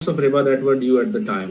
of riba that were due at the time.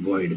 void,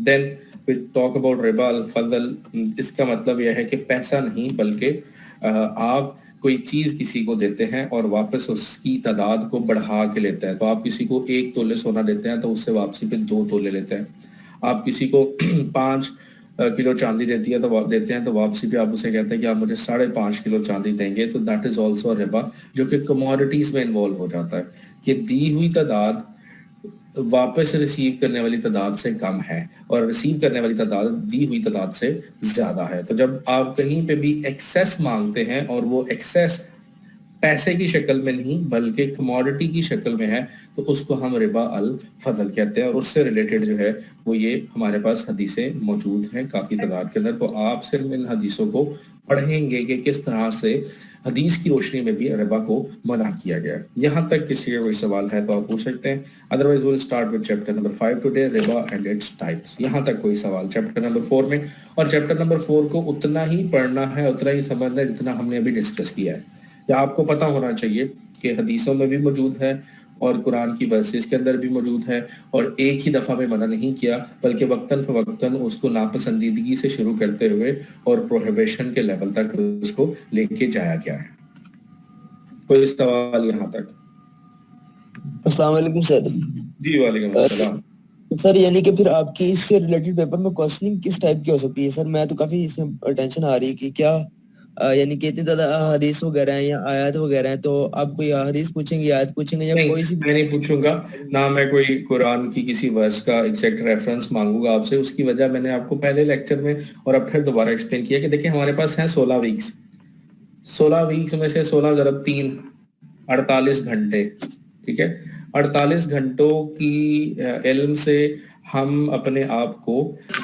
Then we talk about ربا الفضل. اس کا مطلب یہ ہے کہ پیسہ نہیں بلکہ آپ کوئی چیز کسی کو دیتے ہیں اور واپس اس کی تعداد کو بڑھا کے لیتے ہیں. تو آپ کسی کو 1 تولے سونا دیتے ہیں تو اس سے واپسی پہ 2 تولے لیتے ہیں. آپ کسی کو 5 کلو چاندی دیتے ہیں تو واپسی پہ آپ اسے کہتے ہیں کہ آپ مجھے 5.5 کلو چاندی دیں گے. تو دیٹ از آلسو ربا, جو کہ کموڈیٹیز میں انوالو ہو جاتا ہے کہ دی ہوئی تعداد واپس ریسیو کرنے والی تعداد سے کم ہے اور ریسیو کرنے والی تعداد دی ہوئی تعداد سے زیادہ ہے. تو جب آپ کہیں پہ بھی ایکسیس مانگتے ہیں اور وہ ایکسیس پیسے کی شکل میں نہیں بلکہ کموڈٹی کی شکل میں ہے تو اس کو ہم ربا الفضل کہتے ہیں. اور اس سے ریلیٹڈ جو ہے وہ یہ ہمارے پاس حدیثیں موجود ہیں کافی تعداد کے اندر. تو آپ صرف ان حدیثوں کو پڑھیں گے کہ کس طرح سے حدیث کی روشنی میں بھی ربا کو منع کیا گیا. یہاں تک کسی کا کوئی سوال ہے تو آپ پوچھ سکتے ہیں. Otherwise we'll start with chapter number 5 today, ربا and its types. یہاں تک کوئی سوال چیپٹر نمبر 4 میں, اور چیپٹر نمبر 4 کو اتنا ہی پڑھنا ہے اتنا ہی سمجھنا ہے جتنا ہم نے ابھی ڈسکس کیا ہے. یا آپ کو پتہ ہونا چاہیے کہ حدیثوں میں بھی موجود ہے اور قرآن کی ورسز کے اندر بھی موجود ہے, اور ایک ہی دفعہ میں منع نہیں کیا بلکہ وقتاً فوقتاً اس کو ناپسندیدگی سے شروع کرتے ہوئے اور پروہیبیشن کے لیول تک اس کو لے کے جایا گیا ہے. کوئی سوال یہاں تک؟ السلام علیکم سر. جی وعلیکم السلام. سر یعنی کہ پھر آپ کی اس سے ریلیٹڈ پیپر میں کوسچننگ کس ٹائپ کی ہو سکتی ہے؟ سر میں تو کافی اس میں ٹینشن آ رہی ہے کہ کیا یعنی کہ اتنی زیادہ حدیث وغیرہ ہیں یا آیات وغیرہ ہیں, تو آپ کوئی حدیث پوچھیں گے, آیات پوچھیں گے, یا کوئی سی؟ میں نہیں پوچھوں گا, نہ میں کوئی قرآن کی کسی ورس کا ایگزیکٹ ریفرنس مانگوں گا آپ سے. اس کی وجہ میں نے آپ کو پہلے لیکچر میں اور اب پھر دوبارہ ایکسپلین کیا کہ دیکھیں ہمارے پاس ہیں 16 ویکس. 16 ویکس میں سے 16 ضرب 3 48 گھنٹے. ٹھیک ہے, 48 گھنٹوں کی علم سے ہم اپنے آپ کو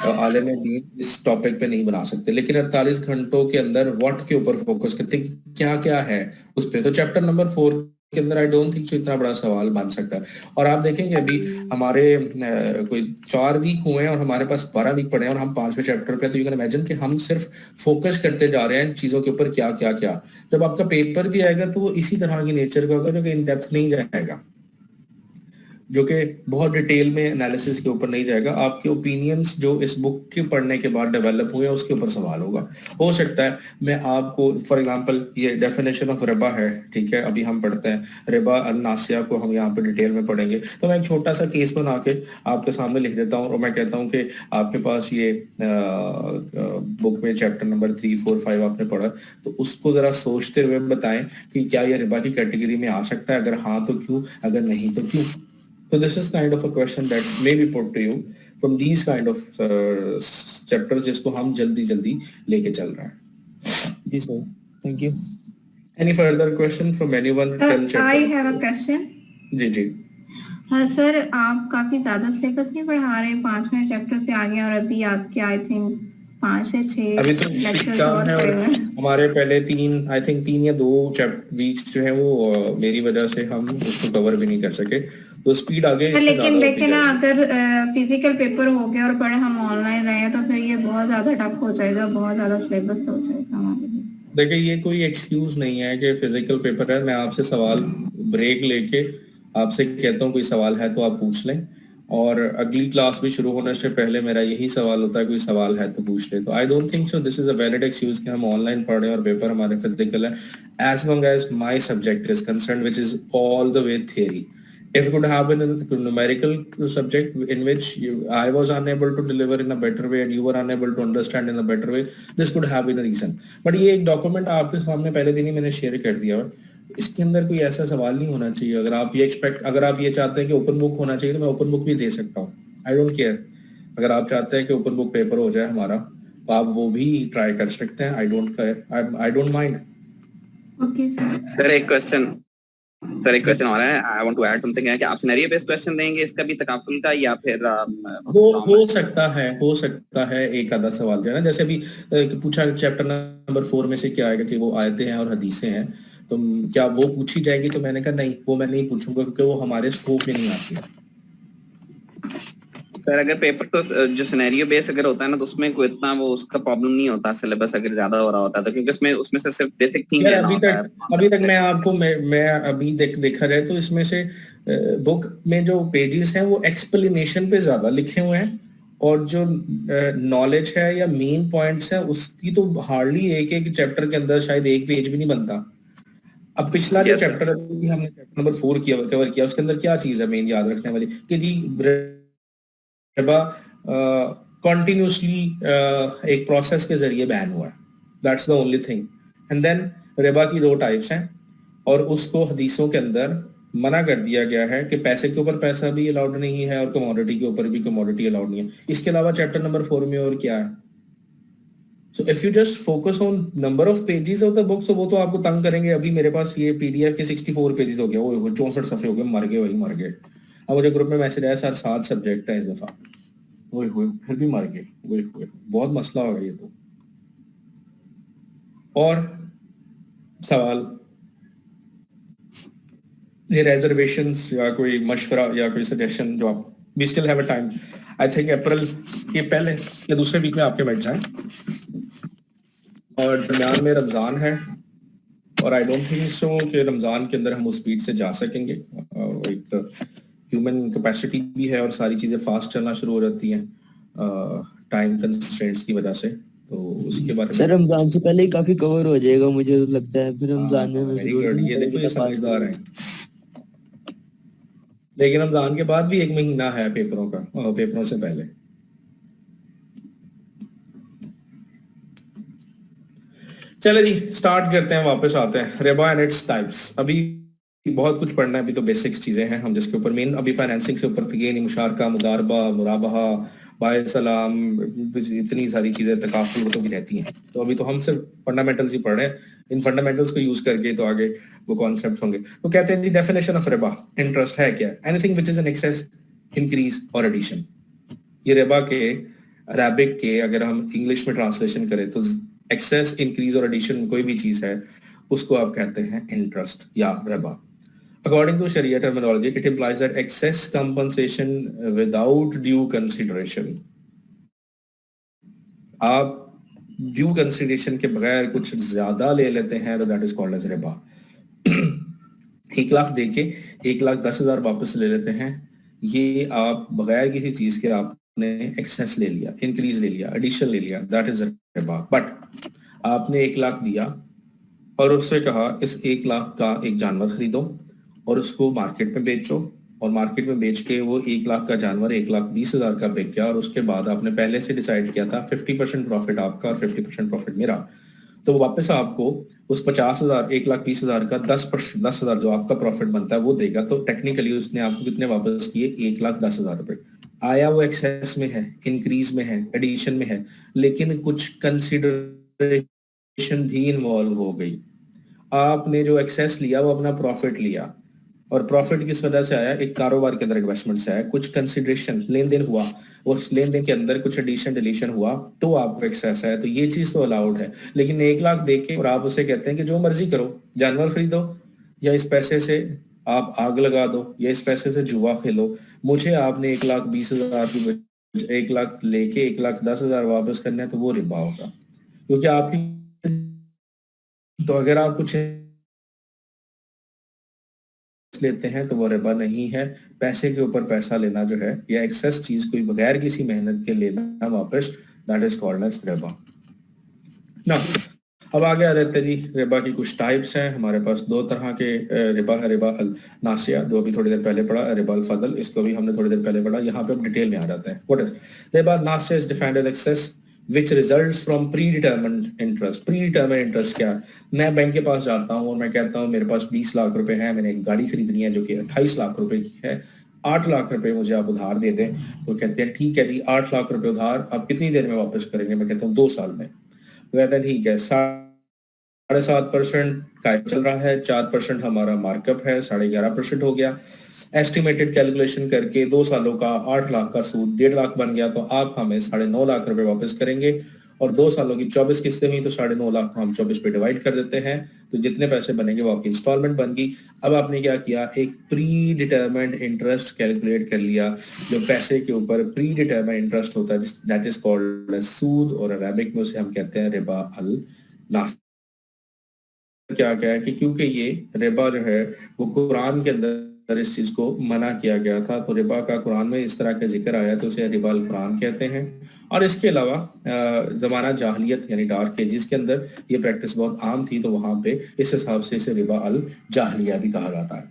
عالم دین اس ٹاپک پہ نہیں بنا سکتے, لیکن 48 گھنٹوں کے اندر واٹ کے اوپر فوکس کرتے کیا کیا ہے اس پہ. تو چیپٹر نمبر 4 کے اندر آئی ڈونٹ تھنک اتنا بڑا سوال بن سکتا ہے. اور آپ دیکھیں گے ابھی ہمارے کوئی 4 ویک ہوئے ہیں اور ہمارے پاس 12 ویک پڑے ہیں اور ہم 5ویں چیپٹر پہ. تو یو کین امیجن کہ ہم صرف فوکس کرتے جا رہے ہیں چیزوں کے اوپر کیا کیا کیا. جب آپ کا پیپر بھی آئے گا تو وہ اسی طرح کی نیچر کا ہوگا جو کہ ان ڈیپتھ نہیں جائے گا, جو کہ بہت ڈیٹیل میں انالیسس کے اوپر نہیں جائے گا. آپ کے اوپینینز جو اس بک کے پڑھنے کے بعد ڈیولپ ہوئے ہیں اس کے اوپر سوال ہوگا. ہو سکتا ہے میں آپ کو فار ایگزامپل یہ ڈیفینیشن آف ربا ہے, ٹھیک ہے, ابھی ہم پڑھتے ہیں ربا الناسیہ کو ہم یہاں پہ ڈیٹیل میں پڑھیں گے. تو میں ایک چھوٹا سا کیس بنا کے آپ کے سامنے لکھ دیتا ہوں اور میں کہتا ہوں کہ آپ کے پاس یہ بک میں چیپٹر نمبر 3, 4, 5 آپ نے پڑھا, تو اس کو ذرا سوچتے ہوئے بتائیں کہ کیا یہ ربا کی کیٹیگری میں آ سکتا ہے, اگر ہاں تو کیوں, اگر نہیں تو کیوں. So this is kind of a question that may be put to you from these kind of chapters جس کو ہم جلدی لے کے چل رہے ہیں. جی سر, thank you. Any further question from anyone? I have a question. جی ہاں سر, آپ کافی زیادہ سلیبس نہیں پڑھا رہے, 5ویں چیپٹر سے آگے, اور ابھی آپ کے آئی تھنک 5 سے 6 ابھی تو لیکچرز کام اور ہے, اور پڑے ہوئے ہیں. ہمارے پہلے 3 یا 2 ویکس جو ہیں وہ میری وجہ سے ہم اس کو کور بھی نہیں کر سکے, تو اسپیڈ آگے اس سے زیادہ لیکن ہوتی دیکھیں نا, جائے گی. اگر فزیکل پیپر ہو گیا اور پڑھے ہم آن لائن رہے تو پھر یہ بہت زیادہ ٹف ہو جائے گا, بہت زیادہ سلیبس ہو جائے گا ہمارے لیے. دیکھیں یہ کوئی ایکسکیوز نہیں ہے کہ فزیکل پیپر ہے. میں آپ سے سوال بریک لے کے آپ سے کہتا ہوں کوئی سوال ہے تو آپ پوچھ لیں, اور اگلی کلاس بھی شروع ہونے سے پہلے میرا یہی سوال ہوتا ہے کوئی سوال ہے تو پوچھ لیں. تو I don't think so this is a valid excuse کہ ہم آن لائن پڑھ رہے ہیں اور پیپر ہمارے فزیکل ہے, as long as my subject is concerned which is all the way theory. If it could have been a numerical subject in which I was unable to deliver in a better way and you were unable to understand in a better way, this could have been a reason. But یہ ایک document آپ کے سامنے پہلے دن ہی میں نے share کر دیا, اس کے اندر کوئی ایسا سوال نہیں ہونا چاہیے. اگر آپ یہ چاہتے ہیں کہ اوپن بک ہونا چاہیے تو میں اوپن بک بھی دے سکتا ہوں. I don't care. اگر آپ چاہتے ہیں کہ اوپن بک پیپر ہو جائے ہمارا تو آپ وہ بھی ٹرائی کر سکتے ہیں. I don't mind. Okay sir. Sir ایک کوشچن ہو رہا ہے, I want to add something ہے کہ آپ سینیریو بیس کوشچن دیں گے اس کا بھی تکافل کا, یا پھر ہو سکتا ہے ایک آدھا سوال جو ہے نا, جیسے ابھی پوچھا چیپٹر نمبر 4 میں سے کیا آئے گا کہ وہ آیتیں ہیں اور حدیثیں ہیں, تو کیا وہ پوچھی جائے گی؟ تو میں نے کہا نہیں, وہ میں نہیں پوچھوں گا کیونکہ وہ ہمارے اسکوپ میں نہیں آتی ہے. سر اگر پیپر تو جو سینیریو بیس اگر ہوتا ہے نا تو اس میں کوئی اتنا وہ اس کا پرابلم نہیں ہوتا, سلیبس اگر زیادہ ہو رہا ہوتا ہے تو, کیونکہ اس میں سے صرف بیسک تھنگ لینا ہوتا ہے. ابھی تک میں آپ کو میں ابھی دیکھا جائے تو اس میں سے بک میں جو پیجز ہیں وہ ایکسپلینیشن پہ زیادہ لکھے ہوئے ہیں اور جو نالج ہے یا مین پوائنٹس ہیں اس کی تو ہارڈلی ایک چیپٹر کے اندر شاید ایک پیج بھی نہیں بنتا. اب پچھلا جو چیپٹر ہم نے چیپٹر نمبر 4 کور کیا اس کے اندر کیا چیز ہے مین یاد رکھنے والی کہ جی ربا کنٹینیوسلی ایک پروسیس کے ذریعے بین ہوا ہے. That's the only thing. And then ربا کی 2 ٹائپس ہیں اور اس کو حدیثوں کے اندر منع کر دیا گیا ہے کہ پیسے کے اوپر پیسہ بھی الاؤڈ نہیں ہے اور کموڈٹی کے اوپر بھی کموڈٹی الاؤڈ نہیں ہے. اس کے علاوہ چیپٹر نمبر 4 میں اور کیا ہے؟ So if you just focus on number of pages of the book, so وہ تو آپ کو تنگ کریں گے. ابھی میرے پاس یہ پی ڈی ایف کے 64 پیجز ہو گیا, وہ 64 صفحے ہو گئے, مر گئے وہی مر گئے. اب مجھے گروپ میں میسج آیا سر 7 سبجیکٹ ہے اس دفعہ, پھر بھی مر گئے, بہت مسئلہ ہوگا یہ تو. اور سوال یہ ریزرویشنز یا کوئی مشورہ یا کوئی سجیشن جو آپ we still have a time. I think April کے پہلے یا دوسرے ویک میں آپ کے بیٹھ جائیں. اور درمیان میں رمضان ہے اور آئی ڈونٹ تھنک سو کہ رمضان کے اندر ہم اس اسپیڈ سے جا سکیں گے. ایک ہیومن کیپیسٹی بھی ہے اور ساری چیزیں فاسٹ چلنا شروع ہو جاتی ہیں ٹائم کنسٹرینٹس کی وجہ سے. تو اس کے بارے میں سر رمضان سے پہلے ہی کافی کور ہو جائے گا مجھے لگتا ہے. پھر رمضان میں یہ دیکھو یہ سمجھدار ہیں, لیکن رمضان کے بعد بھی 1 مہینہ ہے پیپروں کا, پیپروں سے پہلے. چلے جی سٹارٹ کرتے ہیں, واپس آتے ہیں. ربا اینڈ اٹس ٹائپس. ابھی بہت کچھ پڑھنا ہے, ابھی تو بیسکس چیزیں ہیں ہم جس کے اوپر مین ابھی فائنینسنگ سے اوپر تھی, یعنی مشارکہ, مداربہ, مرابحہ, بائع سلام, اتنی ساری چیزیں تکافل تو بھی رہتی ہیں. تو ابھی تو ہم صرف فنڈامنٹلز ہی پڑھ رہے ہیں, ان فنڈامنٹلز کو یوز کر کے تو آگے وہ کانسیپٹس ہوں گے. تو کہتے ہیں جی ڈیفینیشن آف ربا, انٹرسٹ ہے کیا؟ Any thing which is an access, increase اور ایڈیشن. یہ ربا کے عربک کے اگر ہم انگلش میں ٹرانسلیشن کریں تو ایکسیس, انکریز اور ایڈیشن کوئی بھی چیز ہے اس کو آپ کہتے ہیں انٹرسٹ یا ربا. According to Sharia terminology, it implies that excess compensation without due consideration. آپ ڈیو کنسیڈریشن کے بغیر کچھ زیادہ لے لیتے ہیں تو دیٹ از کالڈ ایز ربا. 1 لاکھ دے کے 1,10,000 واپس لے لیتے ہیں, یہ آپ بغیر کسی چیز کے آپ نے ایکسیس لے لیا, انکریز لے لیا, ایڈیشن لے لیا, دیٹ از ربا. بٹ آپ نے 1 لاکھ دیا اور اس سے کہا اس 1 لاکھ کا ایک جانور خریدو اور اس کو مارکیٹ میں بیچو, اور مارکیٹ میں بیچ کے وہ 1 لاکھ کا جانور 1,20,000 کا بک گیا, اور اس کے بعد آپ نے پہلے سے ڈیسائیڈ کیا تھا 50% پروفٹ آپ کا اور 50% پروفٹ میرا. تو واپس آپ کو اس 50,000 1,20,000 کا 10,000 جو آپ کا پروفٹ بنتا ہے وہ دے گا. تو ٹیکنیکلی اس نے آپ کو کتنے واپس کیے؟ 1,10,000 روپے. آیا وہ ایکسیس میں ہے, انکریز میں ہے, ایڈیشن میں ہے, لیکن کچھ کنسیڈریشن بھی انوالو ہو گئی. آپ نے جو ایکسیس لیا وہ اپنا پروفٹ لیا, اور پروفٹ کس وجہ سے آیا؟ ایک کاروبار کے اندر انویسٹمنٹ سے آیا, کچھ کنسیڈریشن لین دین ہوا, اور اس لین دین کے اندر کچھ ایڈیشن ڈیلیشن ہوا تو آپ کو ایکسیس ہے. تو یہ چیز تو الاؤڈ ہے. لیکن 1 لاکھ دے کے اور آپ اسے کہتے ہیں کہ جو مرضی کرو, جانور خریدو یا اس پیسے سے آپ آگ لگا دو یا اس پیسے سے جوا کھیلو, مجھے آپ نے 1,20,000 کی 1 لاکھ لے کے 1,10,000 واپس کرنا ہے تو وہ ربا ہوگا. کیونکہ آپ کی تو اگر آپ کچھ لیتے ہیں تو وہ ربا نہیں ہے. پیسے کے اوپر پیسہ لینا جو ہے یا ایکسیس چیز کوئی بغیر کسی محنت کے لینا واپس, دیٹ از کالڈ ایز ربا. نا اب آگے آ رہتے جی ربا کی کچھ ٹائپس ہیں. ہمارے پاس 2 طرح کے ربا ہے. ربا الناسیہ جو ابھی تھوڑی دیر پہلے پڑھا, ربا الفضل اس کو بھی ہم نے تھوڑی دیر پہلے پڑھا. یہاں پہ اب ڈیٹیل میں آ جاتے ہیں. واٹ از ربا الناسیہ؟ Is defined as excess which results from predetermined interest. predetermined interest کیا ہے؟ میں بینک کے پاس جاتا ہوں اور میں کہتا ہوں میرے پاس 20 لاکھ روپے ہیں, میں نے ایک گاڑی خریدنی ہے جو کہ 28 لاکھ روپے کی ہے, 8 لاکھ روپے مجھے آپ ادھار دے دیں. تو کہتے ہیں ٹھیک ہے جی 8 لاکھ روپے ادھار آپ کتنی دیر میں واپس کریں گے؟ میں کہتا ہوں 2 سال میں. تو کہتے ہیں ٹھیک ہے 7.5% کا چل رہا ہے, 4% ہمارا مارک اپ ہے, 11.5% ہو گیا. ایسٹیمیٹڈ کیلکولیشن کر کے 2 سالوں کا 8 لاکھ کا سود 1.5 لاکھ بن گیا. تو آپ ہمیں 9.5 لاکھ روپے واپس کریں گے, اور 2 سالوں کی 24 قسطیں ہوئی تو 9.5 لاکھ کو ہم 24 پہ ڈیوائڈ کر دیتے ہیں. تو جتنے پیسے بنیں گے وہ آپ کی انسٹالمنٹ بن گئی. اب آپ نے کیا کیا؟ ایک پری ڈیٹرمنڈ انٹرسٹ کیلکولیٹ کر لیا, جو پیسے کے اوپر پری ڈیٹرمنڈ انٹرسٹ ہوتا ہے, دیٹ از کالڈ سود, اور عربک میں اسے ہم کہتے ہیں ربا الناسیہ. کیا ہے کہ کیونکہ یہ ربا جو ہے وہ قرآن کے اندر اس چیز کو منع کیا گیا تھا. تو ربا کا قرآن میں اس طرح کا ذکر آیا تو اسے ربا القرآن کہتے ہیں. اور اس کے علاوہ زمانہ جاہلیت یعنی ڈارک ایجز کے اندر یہ پریکٹس بہت عام تھی, تو وہاں پہ اس حساب سے اسے ربا الجاہلیہ بھی کہا جاتا ہے.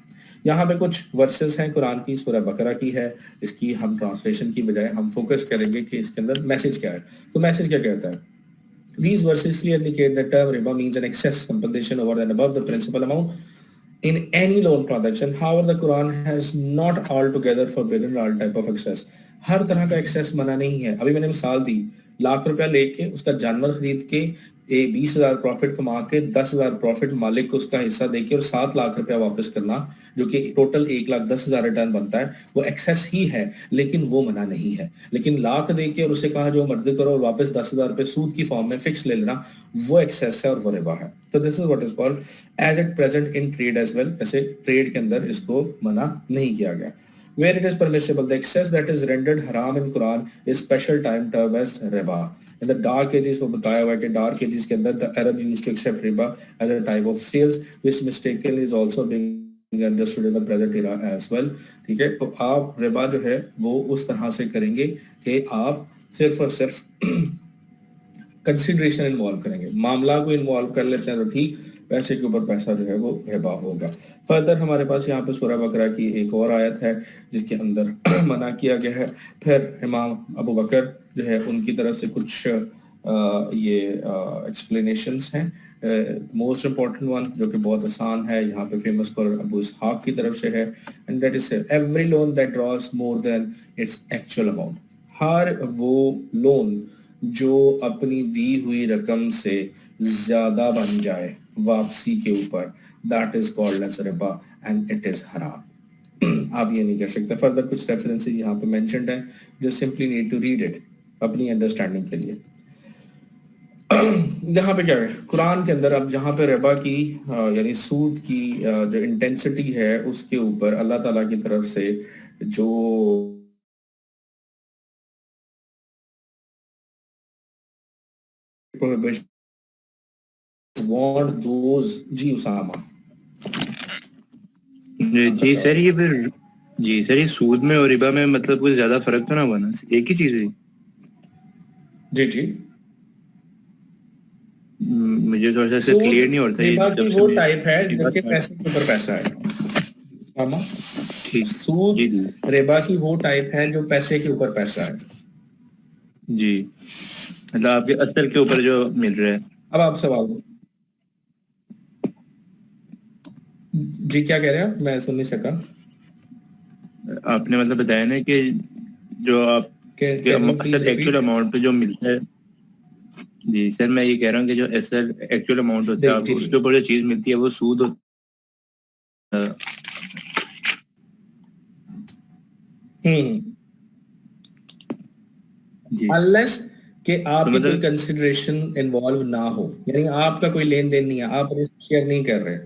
یہاں پہ کچھ ورسز ہیں قرآن کی, سورہ بقرہ کی ہے. اس کی ہم ٹرانسلیشن کی بجائے ہم فوکس کریں گے کہ اس کے اندر میسج کیا ہے. تو میسج کیا کہتا ہے؟ These verses clearly indicate that term riba means an excess compensation over and above the principal amount in any loan transaction. However, the Quran has not altogether forbidden all type of excess. ہر طرح کا access منع نہیں ہے. ابھی میں نے مثال دی, ₹1,00,000 لے کے اس کا جانور خرید کے 20,000 پروفٹ کما کے 10,000 پروفٹ مالک کو اس کا حصہ دے کے اور ₹7,00,000 واپس کرنا, جو کہ ٹوٹل 1,10,000 ریٹرن بنتا ہے, وہ ایکسیس ہی ہے, لیکن وہ منع نہیں ہے. لیکن لاکھ دے کے اور اسے کہا جو مرضی کرو اور واپس ₹10,000 سود کی فارم میں فکس لے لینا, وہ ایکسیس ہے اور وہ ربا ہے. تو this is what is called as it present in trade as well. جیسے ٹریڈ کے اندر اس کو منع نہیں کیا گیا. Where it is permissible, the excess that is rendered haram in Quran is special time termed as riba. In the dark ages کو بتایا ہوا ہے کہ dark ages کے اندر the Arabs used to accept riba as a type of sales, which mistakenly is also being understood in the present era as well. ٹھیک ہے, تو آپ ربا جو ہے وہ اس طرح سے کریں گے کہ آپ صرف اور صرف کنسیڈریشن انوالو کریں گے. معاملہ کو انوالو کر لیتے ہیں تو ٹھیک, پیسے کے اوپر پیسہ جو ہے وہ ربا ہوگا. فردر ہمارے پاس یہاں پہ سورہ بقرہ کی ایک اور آیت ہے جس کے اندر منع کیا گیا ہے. پھر امام ابو بکر جو ہے ان کی طرف سے کچھ یہ ایکسپلینیشنز ہیں. موسٹ امپورٹنٹ ون جو کہ بہت آسان ہے, یہاں پہ فیمس اسکالر ابو اسحاق کی طرف سے ہے, and that is every loan that draws more than its actual amount. ہر وہ لون جو اپنی دی ہوئی رقم سے زیادہ بن جائے واپسی کے اوپر, that is called as riba and it is haram. آپ یہ نہیں کر سکتے. فردر کچھ ریفرنسز یہاں پہ مینشنڈ ہیں, جو simply need to read it اپنی انڈرسٹینڈنگ کے لیے. یہاں پہ کیا ہے قرآن کے اندر, اب جہاں پہ ربا کی یعنی سود کی جو انٹینسٹی ہے اس کے اوپر اللہ تعالیٰ کی طرف سے جو want those. جی اسامہ. جی سر, یہ پھر جی سر یہ سود میں اور ربا میں مطلب کوئی زیادہ فرق تو نہ بنا, ایک ہی چیز ہے؟ جی جی, مجھے تھوڑا سا کلیئر نہیں ہوتا. ربا کی وہ ٹائپ ہے جو کہ پیسے کے اوپر پیسہ ہے. اسامہ, سود ربا کی وہ ٹائپ ہے جو پیسے کے اوپر پیسہ ہے. جی, مطلب آپ کے اثر کے اوپر جو مل رہا ہے. اب آپ سوال جی کیا کہہ رہے ہیں, میں سن نہیں سکا. آپ نے مطلب بتایا نا کہ جو آپ اصل ایکچوئل اماؤنٹ پہ جو ملتا ہے. جی سر, میں یہ کہہ رہا ہوں کہ جو اصل ایکچوئل اماؤنٹ ہوتا ہے اس کے اوپر جو چیز ملتی ہے وہ سود ہوتا ہے. unless کہ آپ کی کوئی کنسیڈریشن انوالو نہ ہو, یعنی آپ کا کوئی لین دین نہیں ہے, آپ رسک شیئر نہیں کر رہے.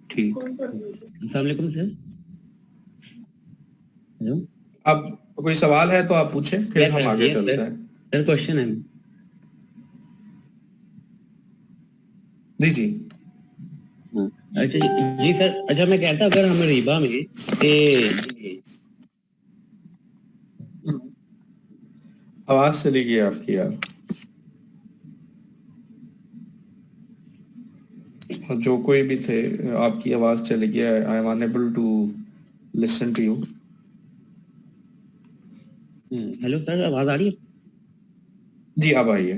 ٹھیک, السلام علیکم سر. ہیلو, اب کوئی سوال ہے تو آپ پوچھیں, پھر ہم آگے چلتے ہیں. سر کوشچن ہے. جی جی اچھا جی سر, اچھا میں کہتا اگر ہمیں ربا میں آواز چلی گئی آپ کی یار, جو کوئی بھی تھے آپ کی آواز چلی گئی. I am unable to listen to you. Hello sir, آواز آ رہی ہے؟ جی اب آئیے.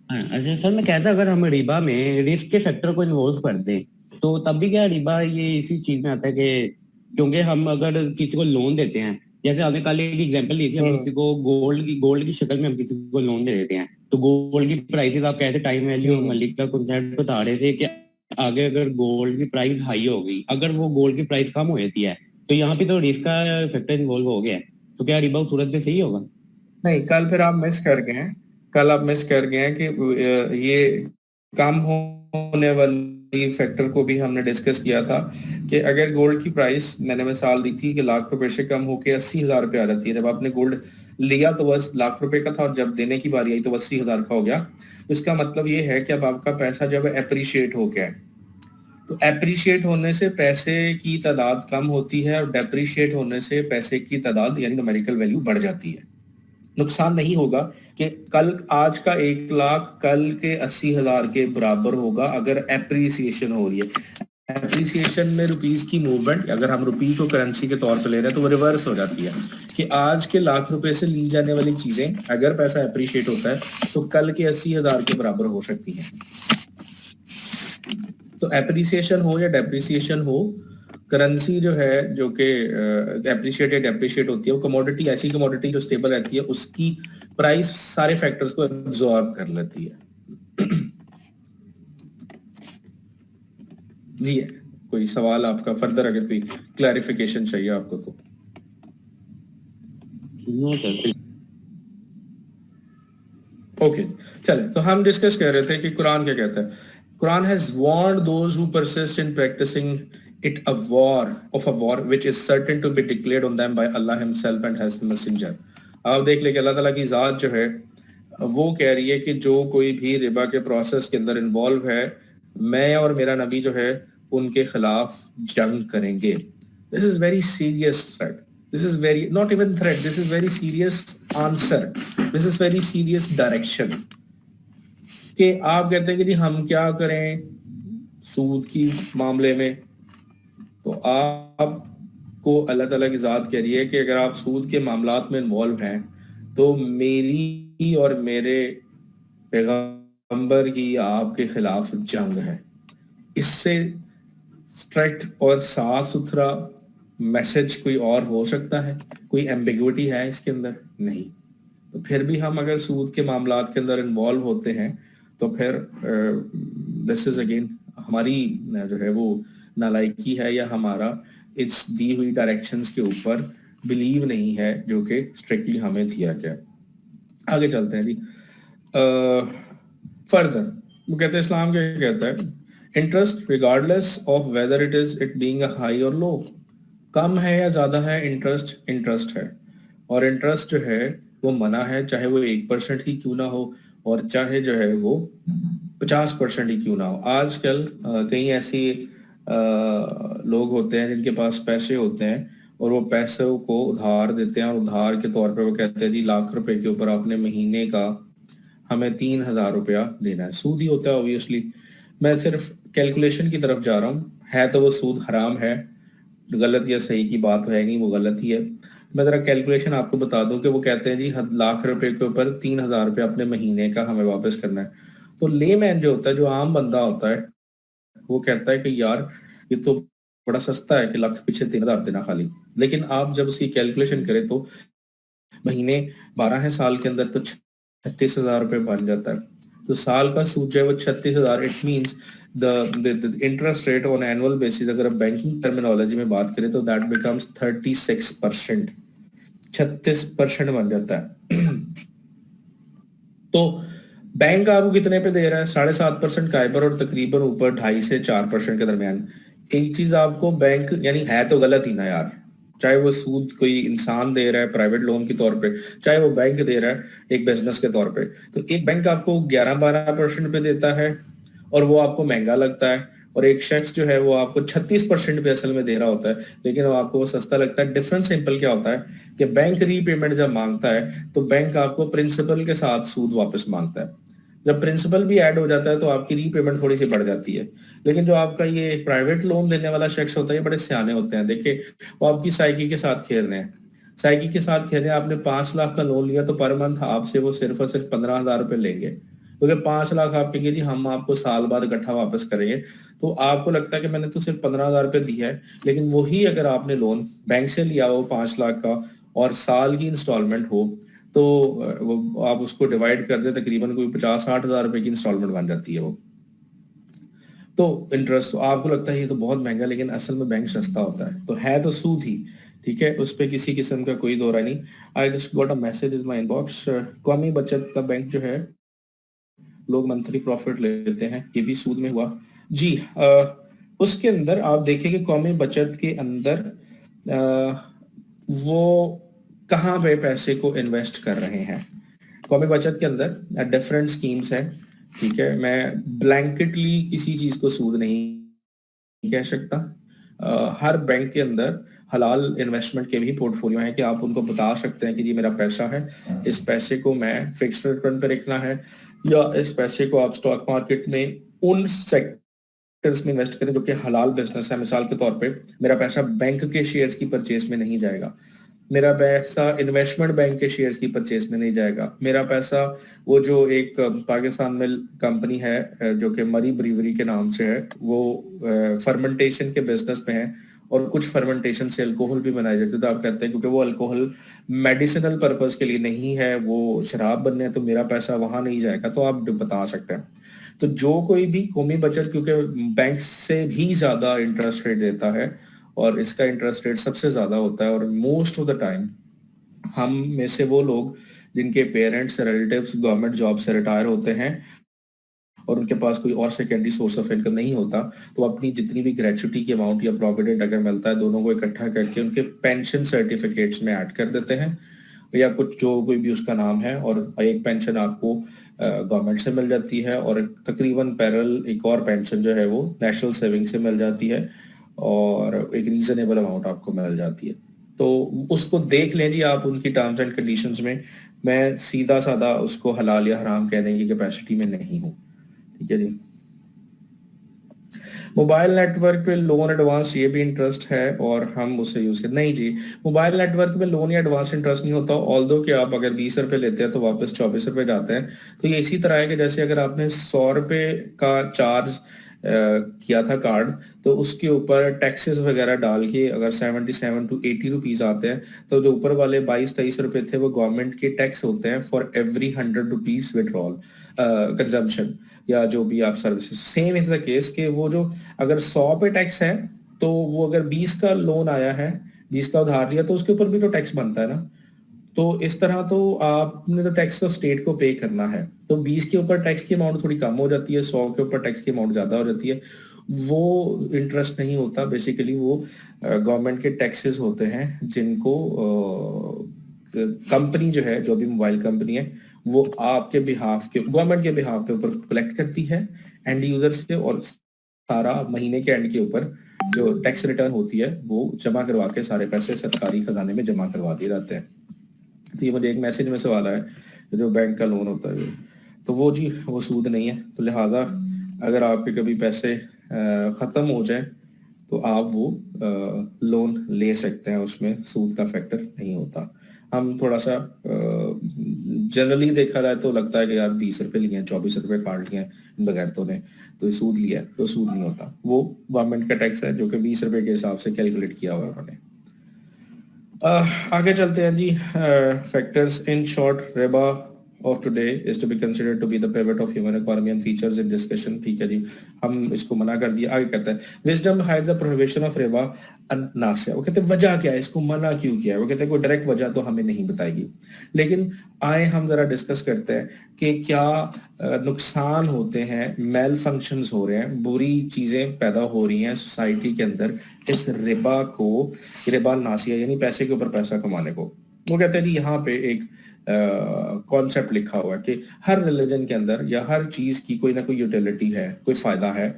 اچھا سر, میں کہتا اگر ہم ربا میں رسک کے فیکٹر کو انوالو کر دیں تو تب بھی کیا ربا یہ اسی چیز میں آتا ہے کہ کیونکہ ہم اگر کسی کو لون دیتے ہیں, جیسے آپ نے کل ایک ایگزامپل دی تھی, ہم کسی کو گولڈ کی شکل میں ہم کسی کو لون دے دیتے ہیں, تو گولڈ کی پرائسز آپ کہتے ٹائم ویلیو ملک کا کنسیپٹ بتا رہے تھے کہ آگے اگر گولڈ کی پرائس ہائی ہوگی, اگر وہ گولڈ کی پرائس کم ہو جاتی ہے تو یہاں پہ تو رسک کا فیکٹر انوالو ہو گیا ہے, تو کیا ربا صورت میں صحیح ہوگا؟ نہیں, کل پھر آپ مس کر گئے ہیں, کل آپ مس کر گئے ہیں کہ یہ کم ہونے والی فیکٹر کو بھی ہم نے ڈسکس کیا تھا کہ اگر گولڈ کی پرائس, میں نے مثال دی تھی کہ ₹1,00,000 سے کم ہو کے 80,000 آ جاتی ہے. جب آپ نے گولڈ لیا تو بس ₹1,00,000 کا تھا, اور جب دینے کی باری آئی تو 80,000 کا ہو گیا. تو اس کا مطلب یہ ہے کہ اب آپ کا پیسہ جب اپریشیٹ ہو گیا ہے, تو اپریشیٹ ہونے سے پیسے کی تعداد کم ہوتی ہے اور ڈیپریشیٹ ہونے سے پیسے کی تعداد یعنی نومیریکل ویلیو بڑھ جاتی ہے. نقصان نہیں ہوگا کہ کل آج کا 1 لاکھ کل کے 80,000 کے برابر ہوگا اگر اپریسیشن ہو رہی ہے. اپریسیشن میں روپیز کی موومنٹ اگر ہم روپی کو کرنسی کے طور پہ لے رہے ہیں تو وہ ریورس ہو جاتی ہے کہ آج کے لاکھ روپے سے لی جانے والی چیزیں اگر پیسہ اپریشیٹ ہوتا ہے تو کل کے 80,000 کے برابر ہو سکتی ہیں. تو اپریسیشن ہو یا ڈیپریسیشن ہو, کرنسی جو ہے جو کہ اپریشیٹ یا ڈیپریشیٹ ہوتی ہے وہ کموڈٹی, ایسی کموڈٹی جو سٹیبل رہتی ہے اس کی پرائس سارے فیکٹرز کو ابزارب کر لیتی ہے. جی کوئی سوال آپ کا فردر اگر کوئی کلیریفیکیشن چاہیے آپ کو تو. اوکے چلیں تو ہم ڈسکس کر رہے تھے کہ قرآن کیا کہتا ہے. قرآن has warned those who persist in practicing it a war which is certain to be declared on them by Allah himself and his messenger. آپ دیکھ لیں کہ اللہ تعالیٰ کی ذات جو ہے وہ کہہ رہی ہے کہ جو کوئی بھی ربا کے پروسیس کے اندر انوالو ہے میں اور میرا نبی جو ہے ان کے خلاف جنگ کریں گے. This is very serious threat. This is very not even threat. This is very serious answer. This is very serious direction. کہ آپ کہتے ہیں کہ جی ہم کیا کریں سود کی معاملے میں, تو آپ کو اللہ تعالیٰ کی ذات کہہ رہی ہے کہ اگر آپ سود کے معاملات میں انوالو ہیں تو میری اور میرے پیغمبر کی آپ کے خلاف جنگ ہے. اس سے اسٹریکٹ اور صاف ستھرا میسج کوئی اور ہو سکتا ہے؟ کوئی ایمبیگوٹی ہے اس کے اندر؟ نہیں. تو پھر بھی ہم اگر سود کے معاملات کے اندر انوالو ہوتے ہیں تو پھر دس از اگین ہماری جو ہے وہ نالائکی ہے یا ہمارا اس دی ہوئی ڈائریکشنز کے اوپر بلیو نہیں ہے جو کہ اسٹرکٹلی ہمیں دیا گیا. آگے چلتے ہیں جی. فردر وہ کہتے ہیں اسلام کیا کہتا ہے, interest regardless of whether it is it being a high اور لو, کم ہے یا زیادہ ہے انٹرسٹ ہے, اور انٹرسٹ جو ہے وہ منع ہے چاہے وہ 1% ہی کیوں نہ ہو اور چاہے جو ہے وہ 50% ہی کیوں نہ ہو. آج کل کئی ایسی لوگ ہوتے ہیں جن کے پاس پیسے ہوتے ہیں اور وہ پیسوں کو ادھار دیتے ہیں اور ادھار کے طور پہ وہ کہتے ہیں جی لاکھ روپے کے اوپر آپ نے مہینے کا ہمیں 3,000 روپیہ دینا ہے. سود ہی ہوتا ہے اوبویسلی. میں صرف کیلکولیشن کی طرف جا رہا ہوں, ہے تو وہ سود حرام ہے, غلط یا صحیح کی بات ہے نہیں, وہ غلط ہی ہے. میں ذرا کیلکولیشن آپ کو بتا دوں کہ وہ کہتے ہیں جی لاکھ روپے کے اوپر 3,000 روپے اپنے مہینے کا ہمیں واپس کرنا ہے. تو لے مین جو ہوتا ہے, جو عام بندہ ہوتا ہے, وہ کہتا ہے کہ یار یہ تو بڑا سستا ہے کہ لاکھ پیچھے 3,000 دینا خالی. لیکن آپ جب اس کی کیلکولیشن کریں تو مہینے 12 ہیں سال کے اندر تو 36,000 روپے بن جاتا ہے. تو سال کا سود جو ہے وہ 36,000. It means the interest rate on annual basis اگر بینکنگ ٹرمینالوجی میں بات کریں تو that becomes 36%. 36% بن جاتا ہے. تو بینک آپ کو کتنے پہ دے رہا ہے؟ 7.5% قائبر اور تقریباً اوپر 2.5 سے 4% کے درمیان. ایک چیز آپ کو بینک یعنی ہے تو غلط ہی نا یار, چاہے وہ سود کوئی انسان دے رہا ہے پرائیویٹ لون کے طور پہ, چاہے وہ بینک دے رہا ہے ایک بزنس کے طور پہ. تو ایک بینک آپ کو 11-12% پہ دیتا ہے اور وہ آپ کو مہنگا لگتا ہے, اور ایک شخص جو ہے وہ آپ کو 36% پہ اصل میں دے رہا ہوتا ہے لیکن وہ آپ کو وہ سستا لگتا ہے. ڈفرنس سمپل کیا ہوتا ہے کہ بینک ری پیمنٹ جب مانگتا ہے تو بینک آپ کو پرنسپل کے ساتھ سود واپس مانگتا ہے. جب پرنسپل بھی ایڈ ہو جاتا ہے تو آپ کی ری پیمنٹ تھوڑی سی بڑھ جاتی ہے. لیکن جو آپ کا یہ پرائیویٹ لون دینے والا شخص ہوتا ہے یہ بڑے سیانے ہوتے ہیں. دیکھیں وہ آپ کی سائیکی کے ساتھ کھیل رہے ہیں, سائیکی کے ساتھ کھیل رہے ہیں. آپ نے 5 لاکھ کا لون لیا تو پر منتھ آپ سے وہ صرف اور صرف 15,000 روپے لیں گے, کیونکہ 5 لاکھ آپ کہیں گے جی ہم آپ کو سال بعد اکٹھا واپس کریں گے. تو آپ کو لگتا ہے کہ میں نے تو صرف 15,000 روپے دیا ہے, لیکن وہی اگر آپ نے لون بینک سے لیا ہو 5 لاکھ کا اور سال کی انسٹالمنٹ ہو تو آپ اس کو ڈیوائڈ کر دیں تقریباً کوئی 50-60 ہزار روپے کی انسٹالمنٹ بن جاتی ہے وہ. تو انٹرسٹ آپ کو لگتا ہے یہ تو بہت مہنگا, لیکن اصل میں بینک سستا ہوتا ہے. تو ہے تو سود ہی, ٹھیک ہے, اس پہ کسی قسم کا کوئی دورہ نہیں. I just got a message in my in box. قومی بچت کا بینک جو ہے لوگ منتھلی پروفٹ لیتے ہیں, یہ بھی سود میں ہوا جی. اس کے اندر آپ دیکھیں کہ قومی بچت کے اندر وہ کہاں پہ پیسے کو انویسٹ کر رہے ہیں. قومی بچت کے اندر ڈفرینٹ سکیمز ہیں, ٹھیک ہے. میں بلینکٹلی کسی چیز کو سود نہیں کہہ سکتا. ہر بینک کے اندر حلال انویسٹمنٹ کے بھی پورٹ فولیو ہیں کہ آپ ان کو بتا سکتے ہیں کہ جی میرا پیسہ ہے, اس پیسے کو میں فکسڈ ریٹرن پہ رکھنا ہے, یا اس پیسے کو آپ اسٹاک مارکیٹ میں ان سیکٹرز میں انویسٹ کریں جو کہ حلال بزنس ہے. مثال کے طور پہ میرا پیسہ بینک کے شیئرز کی پرچیز میں نہیں جائے گا, میرا پیسہ انویسٹمنٹ بینک کے شیئرز کی پرچیز میں نہیں جائے گا, میرا پیسہ وہ جو ایک پاکستان میں کمپنی ہے جو کہ مری بریوری کے نام سے ہے, وہ فرمنٹیشن کے بزنس میں ہے اور کچھ فرمنٹیشن سے الکوہل بھی بنائے جاتے ہیں, تو آپ کہتے ہیں کیونکہ وہ الکوہل میڈیسنل پرپز کے لیے نہیں ہے, وہ شراب بننے ہے, تو میرا پیسہ وہاں نہیں جائے گا, تو آپ بتا سکتے ہیں. تو جو کوئی بھی قومی بچت کیونکہ بینک سے بھی زیادہ انٹرسٹ ریٹ دیتا ہے اور اس کا انٹرسٹ ریٹ سب سے زیادہ ہوتا ہے, اور موسٹ آف دا ٹائم ہم میں سے وہ لوگ جن کے پیرنٹس ریلیٹیوز گورنمنٹ جاب سے ریٹائر ہوتے ہیں اور ان کے پاس کوئی اور سیکنڈری سورس آف انکم نہیں ہوتا, تو اپنی جتنی بھی گریچوٹی کی اماؤنٹ یا پروویڈنٹ اگر ملتا ہے دونوں کو اکٹھا کر کے ان کے پینشن سرٹیفکیٹس میں ایڈ کر دیتے ہیں, یا کچھ جو کوئی بھی اس کا نام ہے, اور ایک پینشن آپ کو گورنمنٹ سے مل جاتی ہے, اور تقریباً پیرل ایک اور پینشن جو ہے وہ نیشنل سیونگ سے مل جاتی ہے, اور ایک ریزنیبل اماؤنٹ آپ کو مل جاتی ہے. تو اس کو دیکھ لیں جی آپ ان کی ٹرمز اینڈ کنڈیشنز میں سیدھا سادہ اس کو حلال یا حرام کہنے کی کیپیسٹی میں نہیں ہوں. ٹھیک ہے جی. موبائل نیٹ ورک پہ لون ایڈوانس یہ بھی انٹرسٹ ہے اور ہم اسے یوز کریں؟ نہیں جی, موبائل نیٹ ورک میں لون یا ایڈوانس انٹرسٹ نہیں ہوتا, آلدو کہ آپ اگر 20 روپے لیتے ہیں تو واپس 24 روپے جاتے ہیں. تو یہ اسی طرح ہے کہ جیسے اگر آپ نے 100 روپے کا چارج کیا تھا کارڈ, تو اس کے اوپر ٹیکسز وغیرہ ڈال کے اگر 77 to 80 روپیز آتے ہیں, تو جو اوپر والے 22-23 روپے تھے وہ گورنمنٹ کے ٹیکس ہوتے ہیں for every 100 rupees withdrawal consumption یا جو بھی آپ services. Same is the case کہ وہ جو اگر 100 پہ ٹیکس ہے تو وہ اگر 20 کا لون آیا ہے, 20 کا ادھار لیا, تو اس کے اوپر بھی تو ٹیکس بنتا ہے نا. تو اس طرح تو آپ نے تو ٹیکس تو اسٹیٹ کو پے کرنا ہے, تو 20 کے اوپر ٹیکس کی اماؤنٹ تھوڑی کم ہو جاتی ہے, 100 کے اوپر ٹیکس کی اماؤنٹ زیادہ ہو جاتی ہے. وہ انٹرسٹ نہیں ہوتا, بیسیکلی وہ گورنمنٹ کے ٹیکسز ہوتے ہیں جن کو کمپنی جو ہے, جو بھی موبائل کمپنی ہے, وہ آپ کے بہاف کے گورنمنٹ کے بہاف کے اوپر کلیکٹ کرتی ہے اینڈ یوزر سے, اور سارا مہینے کے اینڈ کے اوپر جو ٹیکس ریٹرن ہوتی ہے وہ جمع کروا کے سارے پیسے سرکاری خزانے میں جمع کروا دیے جاتے ہیں. تو یہ مجھے ایک میسج میں سوال ہے جو بینک کا لون ہوتا ہے تو وہ جی وہ سود نہیں ہے, تو لہٰذا اگر آپ کے کبھی پیسے ختم ہو جائیں تو آپ وہ لون لے سکتے ہیں, اس میں سود کا فیکٹر نہیں ہوتا. ہم تھوڑا سا جنرلی دیکھا جائے تو لگتا ہے کہ یار 20 روپے لیے ہیں, 24 روپے کاٹ لیے ہیں بغیر تو نے, تو یہ سود لیا ہے, تو سود نہیں ہوتا, وہ گورنمنٹ کا ٹیکس ہے جو کہ 20 روپے کے حساب سے کیلکولیٹ کیا ہوا ہے انہوں نے. آگے چلتے ہیں جی. فیکٹرز ان شارٹ ربا of today is to be considered to be the pivot of human economy and features in discussion. ٹھیک ہے جی, ہم اس کو منع کر دیا. آگے کہتا ہے wisdom behind the prohibition of riba الناسیہ. وہ کہتے ہیں وجہ کیا ہے, اس کو منع کیوں کیا ہے. وہ کہتے ہیں کوئی ڈائریکٹ وجہ تو ہمیں نہیں بتائے گی, لیکن آئے ہم ذرا ڈسکس کرتے ہیں کہ کیا نقصان ہوتے ہیں, میل فنکشنز ہو رہے ہیں, بری چیزیں پیدا ہو رہی ہیں سوسائٹی کے اندر اس ربا کو, ربا الناسیہ یعنی پیسے کے اوپر پیسہ کمانے کو. وہ کہتے ہیں جی یہاں پہ ایک کانسیپٹ لکھا ہوا ہے کہ ہر ریلیجن کے اندر یا ہر چیز کی کوئی نہ کوئی یوٹیلیٹی ہے, کوئی فائدہ ہے,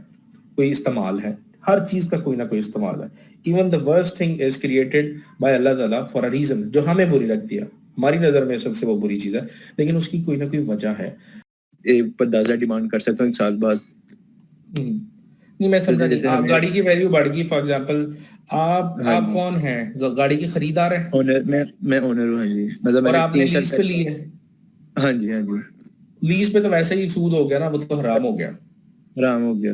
کوئی استعمال ہے, ہر چیز کا کوئی نہ کوئی استعمال ہے. Even the worst thing is created by اللہ تعالیٰ فار اے ریزن, جو ہمیں بری لگتی ہے, ہماری نظر میں سب سے وہ بری چیز ہے, لیکن اس کی کوئی نہ کوئی وجہ ہے. ایک اندازہ ڈیمانڈ کر سکتا ہوں ایک سال بعد. نہیں میں سمجھا نہیں, آپ گاڑی کی ویلیو بڑھ گئی فار ایگزامپل, آپ کون ہیں, گاڑی کے خریدار ہیں؟ میں اونر ہوں. ہاں جی, مطلب اور آپ نے لیز پہ لی ہے؟ ہاں جی ہاں جی. لیز پہ تو ویسے ہی سود ہو گیا نا, وہ تو حرام ہو گیا. حرام ہو گیا,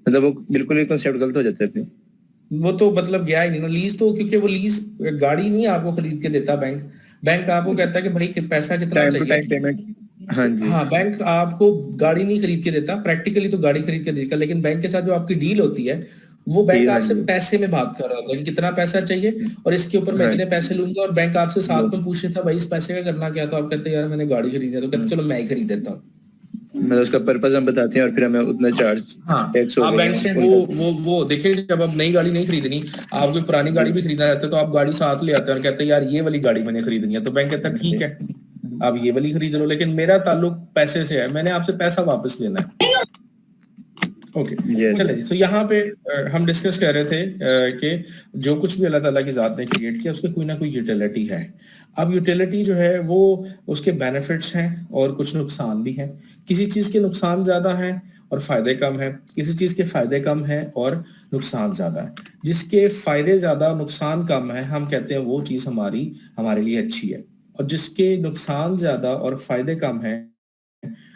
مطلب وہ بالکل ہی کنسیپٹ غلط ہو جاتا ہے پھر. وہ تو مطلب گیا ہی نہیں نا لیز تو, کیونکہ وہ لیز گاڑی نہیں آپ کو خرید کے دیتا بینک. بینک آپ کو کہتا ہے کہ بھائی پیسہ کتنا چاہیے. ہاں جی, ہاں بینک آپ کو گاڑی نہیں خرید کے دیتا, پریکٹیکلی تو گاڑی خرید کے دیتا, لیکن بینک کے ساتھ جو آپ کی ڈیل ہوتی ہے وہ بینک آپ سے پیسے میں بات کر رہا ہوتا ہے کہ کتنا پیسہ چاہیے اور اس کے اوپر میں اتنے پیسے لوں گا, اور بینک آپ سے ساتھ میں پوچھ رہا تھا بھائی اس پیسے کا کرنا کیا, تو آپ کہتے ہیں یار میں نے گاڑی خریدی ہے, تو کہتے چلو میں ہی خرید دیتا ہوں. مطلب اس کا پرپز ہم بتاتے ہیں اور پھر ہمیں اتنا چارج. ہاں آپ بینک سے وہ دیکھیں جب آپ نئی گاڑی نہیں خریدنی, آپ کوئی پرانی گاڑی بھی خریدنا چاہتے ہیں تو آپ گاڑی ساتھ لے آتے ہیں اور کہتے ہیں یار یہ والی گاڑی میں نے خریدنی ہے, تو بینک کہتا ہے ٹھیک ہے آپ یہ والی خرید لو, لیکن میرا تعلق پیسے سے ہے, میں نے آپ سے پیسہ واپس لینا ہے. اوکے چلے جی. تو یہاں پہ ہم ڈسکس کر رہے تھے کہ جو کچھ بھی اللہ تعالیٰ کی ذات نے کریٹ کیا اس کے کوئی نہ کوئی یوٹیلیٹی ہے. اب یوٹیلیٹی جو ہے وہ اس کے بینیفٹس ہیں اور کچھ نقصان بھی ہیں. کسی چیز کے نقصان زیادہ ہیں اور فائدے کم ہیں, کسی چیز کے فائدے کم ہیں اور نقصان زیادہ ہے. جس کے فائدے زیادہ اور نقصان کم ہیں ہم کہتے ہیں وہ چیز ہمارے لیے اچھی ہے, اور جس کے نقصان زیادہ اور فائدے کم ہیں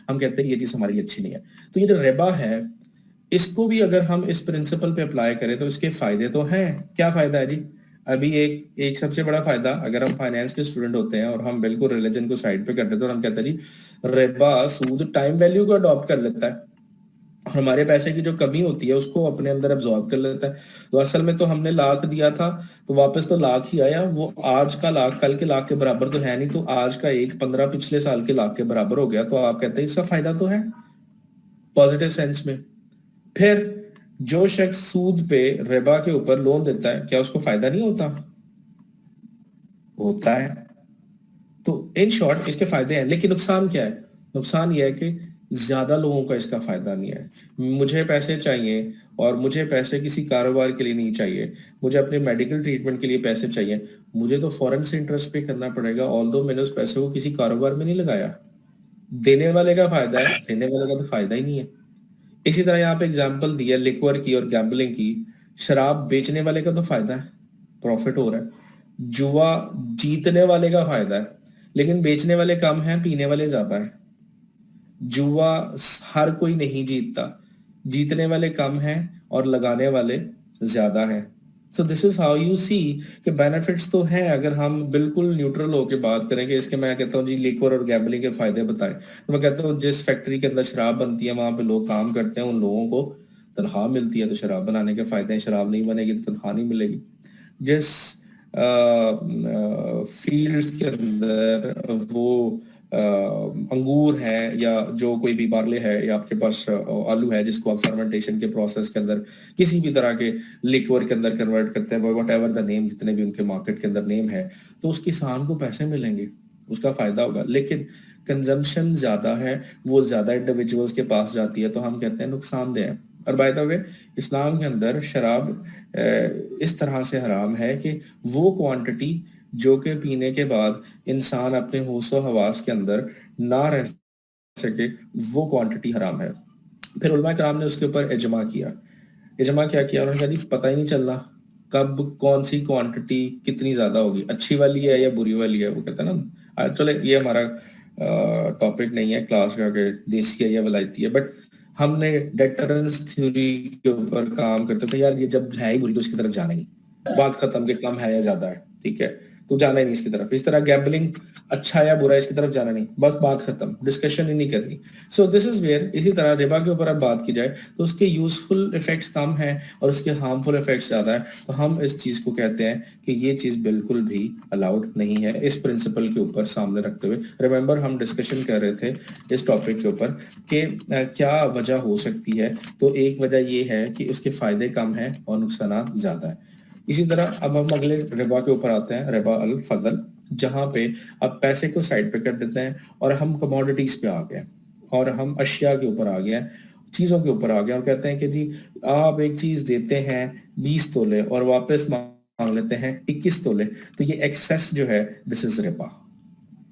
ہم کہتے ہیں یہ چیز ہمارے لیے اچھی نہیں ہے. تو یہ جو ربا ہے اس کو بھی اگر ہم اس پرنسپل پہ اپلائی کریں تو اس کے فائدے تو ہیں. کیا فائدہ ہے جی؟ ابھی ایک سب سے بڑا فائدہ, اگر ہم فائنانس کے اسٹوڈنٹ ہوتے ہیں اور ہم بالکل ریلیجن کو سائڈ پہ کر دیتے ہیں اور ہم کہتے ہیں جی ربا سود ٹائم ویلیو کو اڈاپٹ کر لیتا ہے اور ہمارے پیسے کی جو کمی ہوتی ہے اس کو اپنے اندر ابزارب کر لیتا ہے. تو اصل میں تو ہم نے لاکھ دیا تھا تو واپس تو لاکھ ہی آیا, وہ آج کا لاکھ کل کے لاکھ کے برابر تو ہے نہیں, تو آج کا 15 پچھلے سال کے لاکھ کے برابر ہو گیا. تو آپ کہتے ہیں اس کا فائدہ تو ہے پازیٹیو سینس میں. پھر جو شخص سود پہ ربا کے اوپر لون دیتا ہے کیا اس کو فائدہ نہیں ہوتا ہے. تو ان شارٹ اس کے فائدے ہیں, لیکن نقصان کیا ہے؟ نقصان یہ ہے کہ زیادہ لوگوں کا اس کا فائدہ نہیں ہے. مجھے پیسے چاہیے اور مجھے پیسے کسی کاروبار کے لیے نہیں چاہیے, مجھے اپنے میڈیکل ٹریٹمنٹ کے لیے پیسے چاہیے, مجھے تو فوراً سے انٹرسٹ پے کرنا پڑے گا, آلدو میں نے اس پیسے کو کسی کاروبار میں نہیں لگایا. دینے والے کا فائدہ ہے, لینے والے کا تو فائدہ ہی نہیں ہے. اسی طرح یہاں پہ اگزامپل دی ہے لیکور کی اور گیمبلنگ کی. شراب بیچنے والے کا تو فائدہ ہے, پروفٹ ہو رہا ہے. جوا جیتنے والے کا فائدہ ہے, لیکن بیچنے والے کم ہیں, پینے والے زیادہ ہیں. جوا ہر کوئی نہیں جیتتا, جیتنے والے کم ہیں اور لگانے والے زیادہ ہیں. سو دس از ہاؤ یو سی کہ بینیفٹس تو ہیں. اگر ہم بالکل نیوٹرل ہو کے بات کریں کہ اس کے, میں کہتا ہوں جی لیکور اور گیمبلنگ کے فائدے بتائیں, تو میں کہتا ہوں جس فیکٹری کے اندر شراب بنتی ہے وہاں پہ لوگ کام کرتے ہیں, ان لوگوں کو تنخواہ ملتی ہے تو شراب بنانے کے فائدے ہیں. شراب نہیں بنے گی تو تنخواہ نہیں ملے گی. جس فیلڈ کے اندر وہ انگور ہے یا جو کوئی بھی بارلے ہے یا آپ کے پاس آلو ہے جس کو آپ فرمنٹیشن کے پروسیس کے اندر کسی بھی طرح کے لیکور کے اندر کنورٹ کرتے ہیں, واٹ ایور دا نیم, جتنے بھی ان کے مارکیٹ کے اندر نیم ہے, تو اس کسان کو پیسے ملیں گے, اس کا فائدہ ہوگا. لیکن کنزمپشن زیادہ ہے, وہ زیادہ انڈیویجولز کے پاس جاتی ہے, تو ہم کہتے ہیں نقصان دہ ہے. اور بائی دا وے اسلام کے اندر شراب اس طرح سے حرام ہے کہ وہ کوانٹٹی جو کہ پینے کے بعد انسان اپنے ہوش و حواس کے اندر نہ رہ سکے, وہ کوانٹٹی حرام ہے. پھر علماء کرام نے اس کے اوپر اجماع کیا. اجماع کیا کیا انہوں نے کہا جی پتہ ہی نہیں چل رہا کب کون سی کوانٹٹی کتنی زیادہ ہوگی, اچھی والی ہے یا بری والی ہے. وہ کہتا ہے نا چلے یہ ہمارا ٹاپک نہیں ہے کلاس کا کہ دیسی ہے یا ولایتی ہے, بٹ ہم نے ڈیٹرنس تھیوری کے اوپر کام کرتے تھے. یار یہ جب ہے ہی بری تو اس کی طرف جانا ہی نہیں, بات ختم کہ کم ہے یا زیادہ ہے, ٹھیک ہے, تو جانا ہی نہیں اس کی طرف. اس طرح گیمبلنگ اچھا یا برا اس کی طرف جانا نہیں, بس بات ختم, ڈسکشن ہی نہیں کرنی. سو دس از ویئر. اسی طرح ربا کے اوپر اب بات کی جائے تو اس کے یوزفل ایفیکٹس کم ہیں اور اس کے ہارمفل ایفیکٹس زیادہ ہیں. تو ہم اس چیز کو کہتے ہیں کہ یہ چیز بالکل بھی الاؤڈ نہیں ہے, اس پرنسپل کے اوپر سامنے رکھتے ہوئے. ریممبر ہم ڈسکشن کر رہے تھے اس ٹاپک کے اوپر کہ کیا وجہ ہو سکتی ہے. تو ایک وجہ یہ ہے کہ اس کے فائدے کم ہیں اور نقصانات زیادہ ہیں. اسی طرح اب ہم اگلے ربا کے اوپر آتے ہیں, ربا الفضل, جہاں پہ اب پیسے کو سائڈ پہ کر دیتے ہیں اور ہم کموڈیٹیز پہ آ گئے اور ہم اشیاء کے اوپر آ گئے, چیزوں کے اوپر آ گئے, اور کہتے ہیں کہ جی آپ ایک چیز دیتے ہیں 20 تولے اور واپس مانگ لیتے ہیں 21 تولے, تو یہ ایکسیس جو ہے دس از ربا.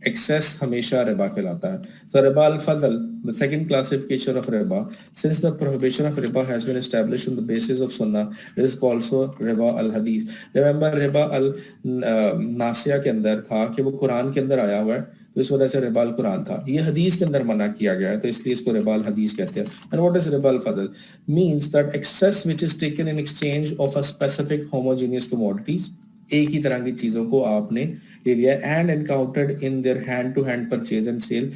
ایکسیس ہمیشہ ربا کہلاتا ہے. So ربا الفضل, the second classification of riba, since the prohibition of riba has been established on the basis of sunnah, it is also riba al-hadith. Remember ربا الناسیہ کے اندر تھا کہ وہ قرآن کے اندر آیا ہوا ہے, تو اس وجہ سے ربا القرآن تھا. یہ حدیث کے اندر منع کیا گیا ہے تو اس لیے اس کو ربا الحدیث کہتے ہیں. And what is ربا الفضل? Means that excess which is taken in exchange of a specific homogeneous commodities, ایک ہی طرح کی چیزوں کو آپ نے لے لیا and encountered in their hand to hand purchase and sale.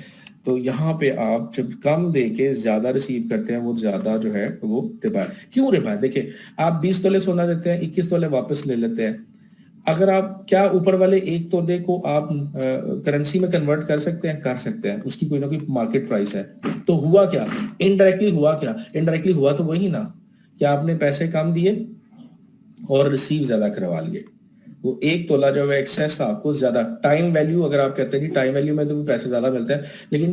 تو یہاں پہ آپ جب کم دے کے زیادہ ریسیو کرتے ہیں وہ زیادہ جو ہے وہ ربا ہے. کیوں ربا ہے؟ دیکھیں آپ 20 تولے سونا دیتے ہیں, 21 تولے واپس لے لیتے ہیں. اگر آپ کیا اوپر والے ایک تولے کو آپ کرنسی میں کنورٹ کر سکتے ہیں؟ کر سکتے ہیں, اس کی کوئی نہ کوئی مارکیٹ پرائس ہے. تو ہوا کیا انڈائریکٹلی؟ ہوا کیا انڈائریکٹلی ہوا تو وہی نا کہ آپ نے پیسے کم دیے اور ریسیو زیادہ کروا لیے. وہ ایک تولہ جو ہے ایکسیس آپ کو زیادہ ٹائم ویلیو, اگر آپ کہتے ہیں کہ ٹائم ویلیو میں تو پیسے زیادہ ملتے ہیں, لیکن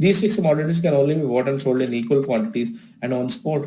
These 6 commodities can only be bought and sold in equal quantities and on spot,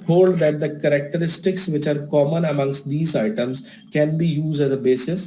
hold that the characteristics which are common amongst these items can be used as a basis,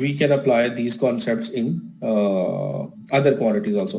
we can apply these concepts in other quantities also.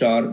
4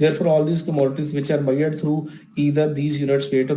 Therefore, all these commodities which are measured through either these units, weight or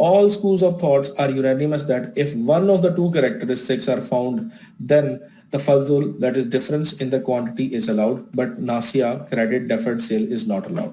all schools of thoughts are unanimous that if one of the 2 characteristics are found, then the fazl, that is difference in the quantity, is allowed, but nasiya, credit deferred sale, is not allowed.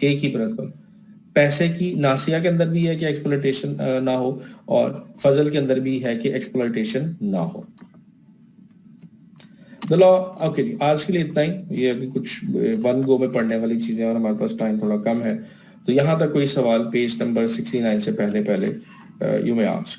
ایک ہی principal. پیسے کی ناسیہ کے اندر بھی ہے کہ exploitation نہ ہو, اور فضل کے اندر بھی ہے کہ ایکسپلوٹیشن نہ ہو. The law, اوکے جی, آج کے لیے اتنا ہی. یہ ابھی کچھ ون گو میں پڑھنے والی چیزیں اور ہمارے پاس ٹائم تھوڑا کم ہے, تو یہاں تک کوئی سوال پیج نمبر 69 سے پہلے you may ask.